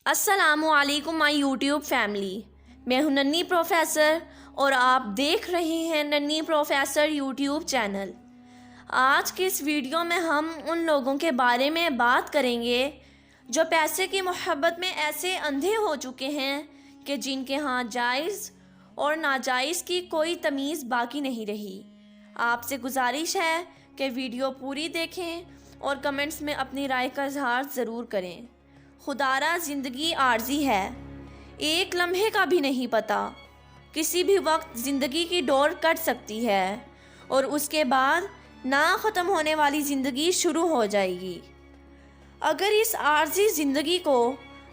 السلام علیکم مائی YouTube family, میں ہوں ننھی پروفیسر اور آپ دیکھ رہے ہیں ننھی پروفیسر یوٹیوب چینل۔ آج کی اس ویڈیو میں ہم ان لوگوں کے بارے میں بات کریں گے جو پیسے کی محبت میں ایسے اندھے ہو چکے ہیں کہ جن کے ہاں جائز اور ناجائز کی کوئی تمیز باقی نہیں رہی۔ آپ سے گزارش ہے کہ ویڈیو پوری دیکھیں اور کمنٹس میں اپنی رائے کا اظہار ضرور کریں۔ خدارا زندگی عارضی ہے، ایک لمحے کا بھی نہیں پتہ، کسی بھی وقت زندگی کی ڈور کٹ سکتی ہے اور اس کے بعد نہ ختم ہونے والی زندگی شروع ہو جائے گی۔ اگر اس عارضی زندگی کو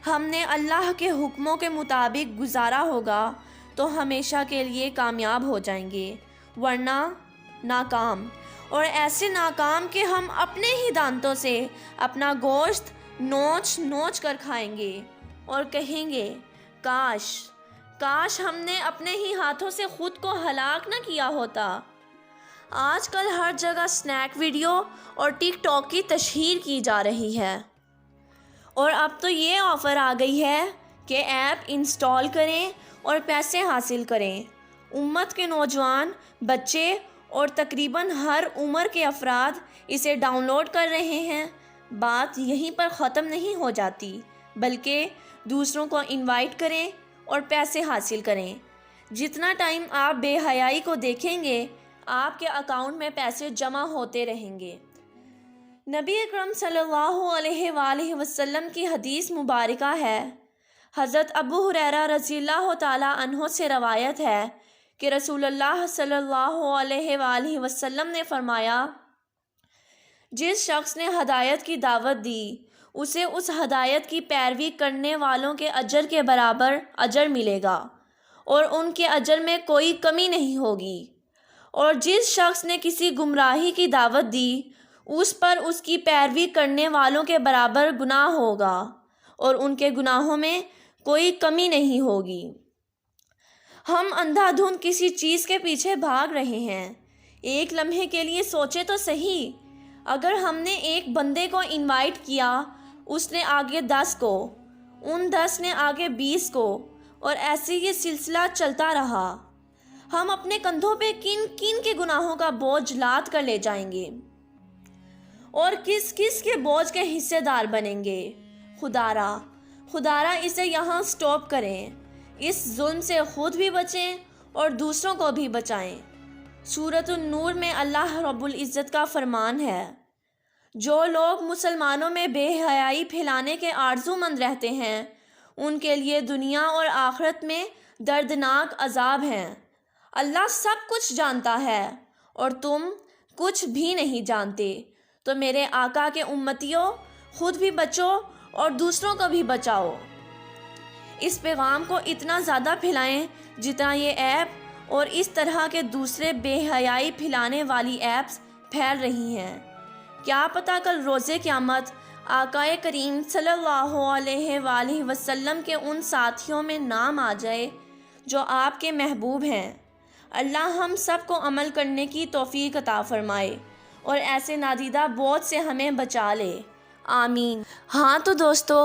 ہم نے اللہ کے حکموں کے مطابق گزارا ہوگا تو ہمیشہ کے لیے کامیاب ہو جائیں گے، ورنہ ناکام، اور ایسے ناکام کہ ہم اپنے ہی دانتوں سے اپنا گوشت نوچ نوچ کر کھائیں گے اور کہیں گے کاش ہم نے اپنے ہی ہاتھوں سے خود کو ہلاک نہ کیا ہوتا۔ آج کل ہر جگہ سنیک ویڈیو اور ٹک ٹاک کی تشہیر کی جا رہی ہے، اور اب تو یہ آفر آ گئی ہے کہ ایپ انسٹال کریں اور پیسے حاصل کریں۔ امت کے نوجوان، بچے اور تقریباً ہر عمر کے افراد اسے ڈاؤن لوڈ کر رہے ہیں۔ بات یہیں پر ختم نہیں ہو جاتی، بلکہ دوسروں کو انوائٹ کریں اور پیسے حاصل کریں۔ جتنا ٹائم آپ بے حیائی کو دیکھیں گے، آپ کے اکاؤنٹ میں پیسے جمع ہوتے رہیں گے۔ نبی اکرم صلی اللہ علیہ وآلہ وسلم کی حدیث مبارکہ ہے، حضرت ابو ہریرہ رضی اللہ تعالیٰ عنہ سے روایت ہے کہ رسول اللہ صلی اللہ علیہ وآلہ وسلم نے فرمایا، جس شخص نے ہدایت کی دعوت دی اسے اس ہدایت کی پیروی کرنے والوں کے اجر کے برابر اجر ملے گا اور ان کے اجر میں کوئی کمی نہیں ہوگی، اور جس شخص نے کسی گمراہی کی دعوت دی اس پر اس کی پیروی کرنے والوں کے برابر گناہ ہوگا اور ان کے گناہوں میں کوئی کمی نہیں ہوگی۔ ہم اندھا دھند کسی چیز کے پیچھے بھاگ رہے ہیں۔ ایک لمحے کے لیے سوچے تو صحیح، اگر ہم نے ایک بندے کو انوائٹ کیا، اس نے آگے 10 کو، ان 10 نے آگے 20 کو، اور ایسے یہ سلسلہ چلتا رہا، ہم اپنے کندھوں پہ کن کن کے گناہوں کا بوجھ لاد کر لے جائیں گے اور کس کس کے بوجھ کے حصے دار بنیں گے۔ خدارا اسے یہاں سٹاپ کریں، اس ظلم سے خود بھی بچیں اور دوسروں کو بھی بچائیں۔ سورۃ النور میں اللہ رب العزت کا فرمان ہے، جو لوگ مسلمانوں میں بے حیائی پھیلانے کے آرزو مند رہتے ہیں ان کے لیے دنیا اور آخرت میں دردناک عذاب ہیں۔ اللہ سب کچھ جانتا ہے اور تم کچھ بھی نہیں جانتے، تو میرے آقا کے امتیوں، خود بھی بچو اور دوسروں کو بھی بچاؤ۔ اس پیغام کو اتنا زیادہ پھیلائیں جتنا یہ ایپ اور اس طرح کے دوسرے بے حیائی پھیلانے والی ایپس پھیل رہی ہیں۔ کیا پتہ کل روز قیامت آقا کریم صلی اللہ علیہ وآلہ وسلم کے ان ساتھیوں میں نام آ جائے جو آپ کے محبوب ہیں۔ اللہ ہم سب کو عمل کرنے کی توفیق عطا فرمائے اور ایسے نادیدہ بوجھ سے ہمیں بچا لے، آمین۔ ہاں تو دوستو،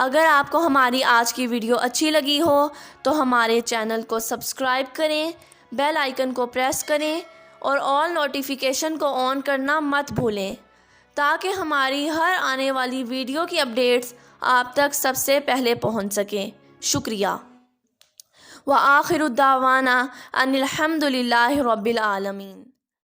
اگر آپ کو ہماری آج کی ویڈیو اچھی لگی ہو تو ہمارے چینل کو سبسکرائب کریں، بیل آئیکن کو پریس کریں اور آل نوٹیفیکیشن کو آن کرنا مت بھولیں تاکہ ہماری ہر آنے والی ویڈیو کی اپڈیٹس آپ تک سب سے پہلے پہنچ سکیں۔ شکریہ۔ وآخر دعوانا ان الحمد للہ رب العالمین۔